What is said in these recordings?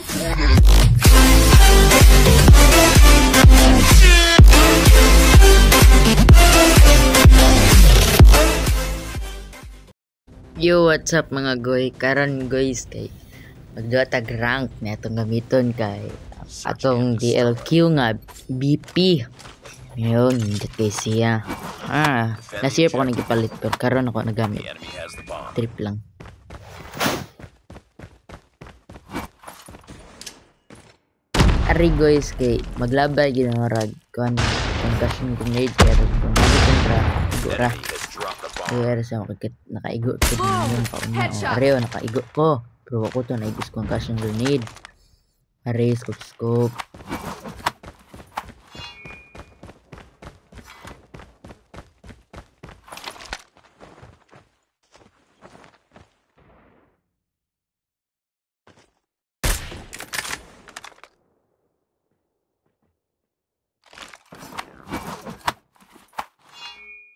Yo, what's up mga goy? Karon guys kay magduatag rank na itong gamiton kay atong DLQ nga BP. Ngayon, hindi kay siya. Last year pa ako nagipalit pero karon ako nagamit. Trip lang. Ari guys kay maglabay ginarag kon concussion grenade pero kung kontra gura. Kaya sa nakaigo ko din pauna. Areo nakaigo ko. Pero ako to naigos concussion grenade. Are scope.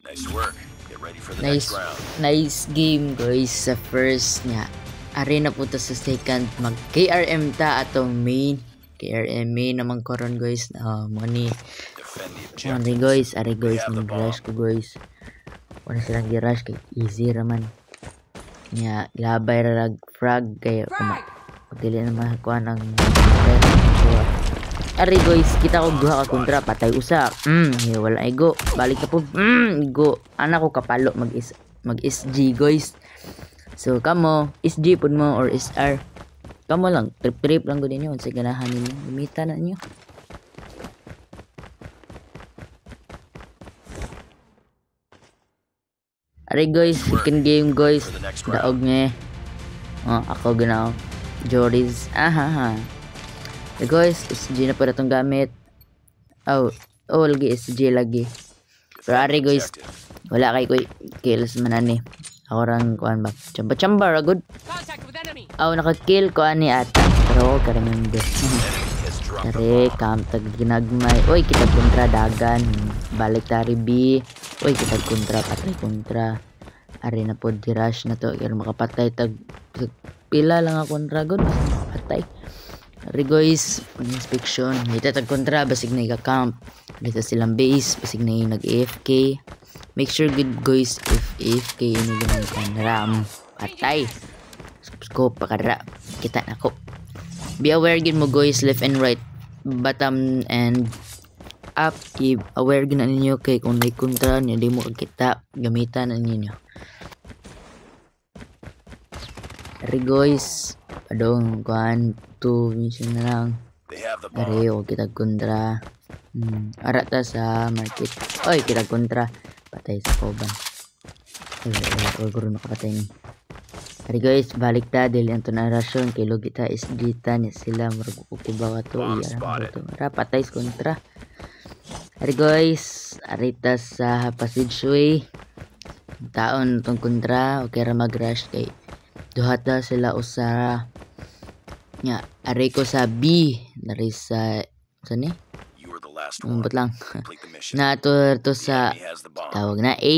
Nice work. Get ready for the next round. Nice game guys sa first niya. Are na punta sa second mag KRM ta atong main. KRM main naman karon guys. Money. Are guys, mag-rush ko guys. Wala silang gi-rush kay easy raman. Nya labay ra frag kay dili na makuha ng Ari guys, kita ko duha ka kontra patay usa. Wala igo. Balik na po. Igo. Ana ko kapalo mag SG guys. So kamo SG pud mo or SR. Kamo lang trip lang gud ninyo sa ganahan ninyo. Limita na ninyo. Ari guys, second game guys. Daog nga. Ako ganaw. Joris. Guys, SG na pa itong gamit. Lagi SG lagi. Pero ari guys, wala kay kills manani. Ako rang kuan ba? Chamba good. Naka-kill ko ani ata. Pero karaming des. Tari, tag ginagmay. Oy, kita kontra dagan. Balik tari B. Oy, kita kontra, patay kontra. Ari na po di-rush na to. Kaya makapatay tag pila lang ako kontra good. Patay. Ari guys, inspection. Dito tag kontra basig na i-camp. Dito silang base basig na nag-AFK. Make sure good guys if AFK ini dengan ram patay. Scope pakara kita nako. Be aware gid mo guys left and right, bottom and up. Keep aware gid na ninyo kay kung may kontra niya di mo kita gamitan na ninyo. Ari guys, padong kuan 2 mission na lang. Ari o kita kontra. Ara ta sa market. Oy, kita kontra. Patay sa koban. Ay, guro nakapatay ni. Ari guys, balik ta dili anto na rasyon kay logi ta SG ta niya sila marukukubawa to iya to. Ara patay sa kontra. Ari guys, ari ta sa passageway. Taon tong kontra, okay ra mag-rush kay duha ta sila usara. Nya, ari ko sa B, dari sa ni? Umbot lang. Na to sa tawag na A.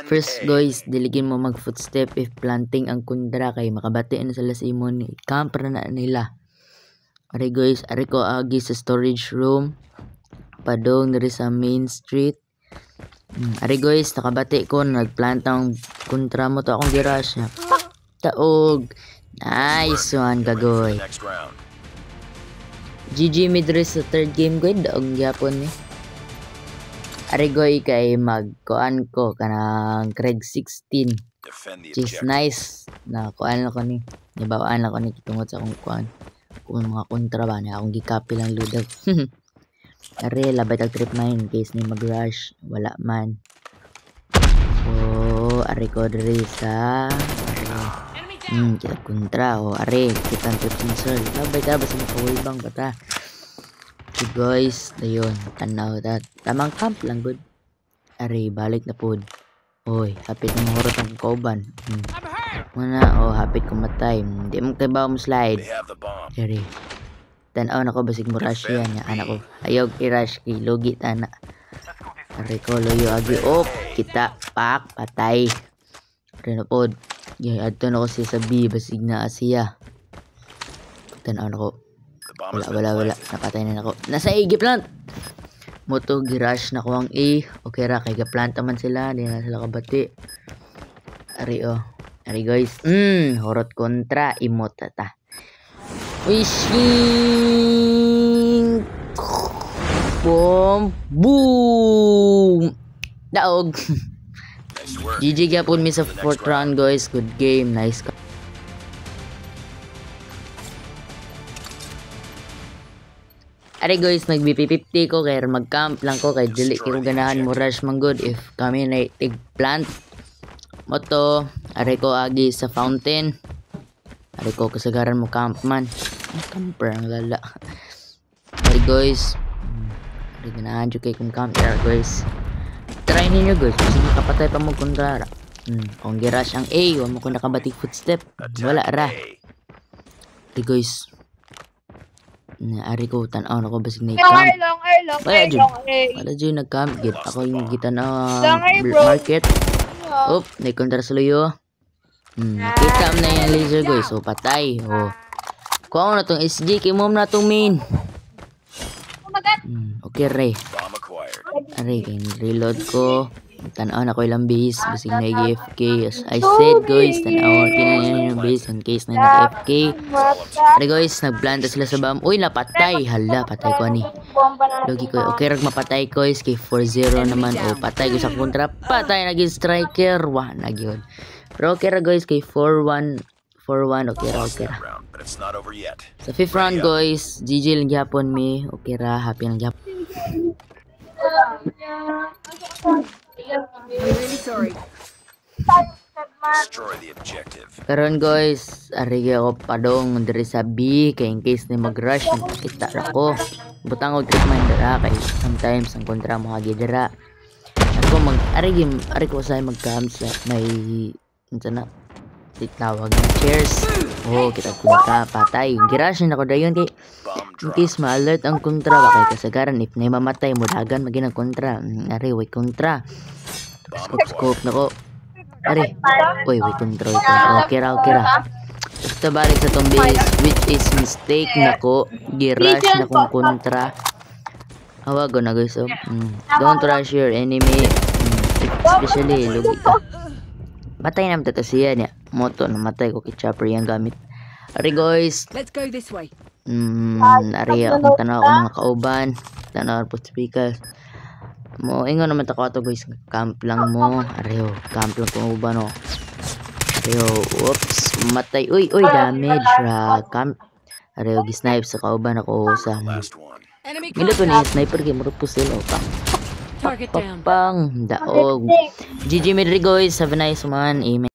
First guys, diligin mo mag footstep if planting ang kundra kay makabati na sila sa imon. Camp na nila. Ari guys, ari ko agi sa storage room. Padong diri sa main street. Ari guys, nakabati ko nagplant ang kontra mo to akong girush. Taog. Nice one gagoy. GG midres sa third game guys, daog gyapon ni. Arigoy kay magkuan ko kanang Craig 16. Which is nice. Na kuan ko ni. Nibawaan ako ni tungod sa akong kuan. Kung mga kontra ba na akong gikapi lang ludag. Are labay tag trip 9 in case ni mag-rush wala man. So, ari ko diri sa kita kontra are kita trip sensor. Labay ta basta makawibang bata. So guys, dayon tanaw ta. Tamang camp lang good. Are balik na pod. Oy, hapit ng horot ang koban. Muna hapit ko matay. Di mo kay ba mo slide. Are tanaw na ko basig mo rush yan ya anak ko. Ayog i-rush kay logi tana. Are ko loyo agi kita pak patay. Are na pod. Adto na ko siya sa B basig na siya. Tanaw na ko. The bomb has been Wala. planted. Napatay na ako. Nasa A, giplant! Moto, girash na ko ang A. Okay ra, kay gaplant man sila. Di na sila kabati. Ari guys. Horot kontra. Imotata. Wishing! Boom! Daog! Nice work. GG gyapon mi sa 4th round guys. Good game. Nice. Ari guys, nag-BP50 ko kaya mag-camp lang ko kay dili ko ganahan mo rush man good if kami na tig plant. Moto, ari ko agi sa fountain. Ari ko kasagaran mo camp man. Camper ang lala. Ari guys, ari ganahan jud kay kung camp there guys. Try ninyo guys, kasi makapatay pa mo kontra. Kung girush ang A, wala mo kung nakabatik footstep. Wala ra. Ari guys. Ari ko tanaw na ko basig na i-camp. Wala dyan nag-camp. Ako yung gitanaw market. Oop, naikontra sa luyo. Kita mo na yung laser guys. So patay. Kuha ko na tong SG. Kay mom na tong main. Okay Ray. Bomb acquired. Ari, kay reload ko. Tanaw na ko ilang base. Basig na i-FK. As I said guys, tanaw kinanyan yung base in case na nag-FK. Ari guys, nagplanta sila sa bomb. Uy, napatay. Hala, patay ko ni. Logi ko. Okay, rag mapatay ko is kay 4-0 naman. Patay ko sa kontra. Patay naging striker. Wah, nagyod. Pero okay ra guys, kay 4-1. 4-1, okay ra. Round, but it's not over yet. Sa 5th round guys, GG lang gyapon mi. Okay ra, happy lang gyapon. I'm really sorry. Destroy the objective. Karon guys, ari ako padong diri sa B kay in case ni mag-rush kita ra ko. Butang og treatment dira kay sometimes ang kontra mo agi dira. Ako ari ko say mag-camp sa may na tawag na chairs. Kita kontra patay. Girush na ko dayon kay in case ma-alert ang kontra wa kay kasagaran if na mamatay mo dagan maging ang kontra. Ari way kontra. Scope na ko. Ari. Uy, wait, control. Okay ra. Basta balik sa tong base, which is mistake na ko. Girush na kong kontra. Hawago na guys. Don't rush your enemy. Especially, lugi ka. Matay naman ito siya niya. Moto, namatay ko kay Chopper yung gamit. Ari guys. Let's go this way. Ari akong tanaw ko mga kauban. Tanaw po speakers. Mo ingon naman ta ko ato guys, camp lang mo. Ariyo, camp lang ko ba no. Ariyo, oops, matay. Uy, damage ra camp. Ariyo gi-snipe sa kauban ako sa. Gila ko ni sniper kay murag pusil o pang. Target down. Daog. GG Midri guys, have a nice one. Amen.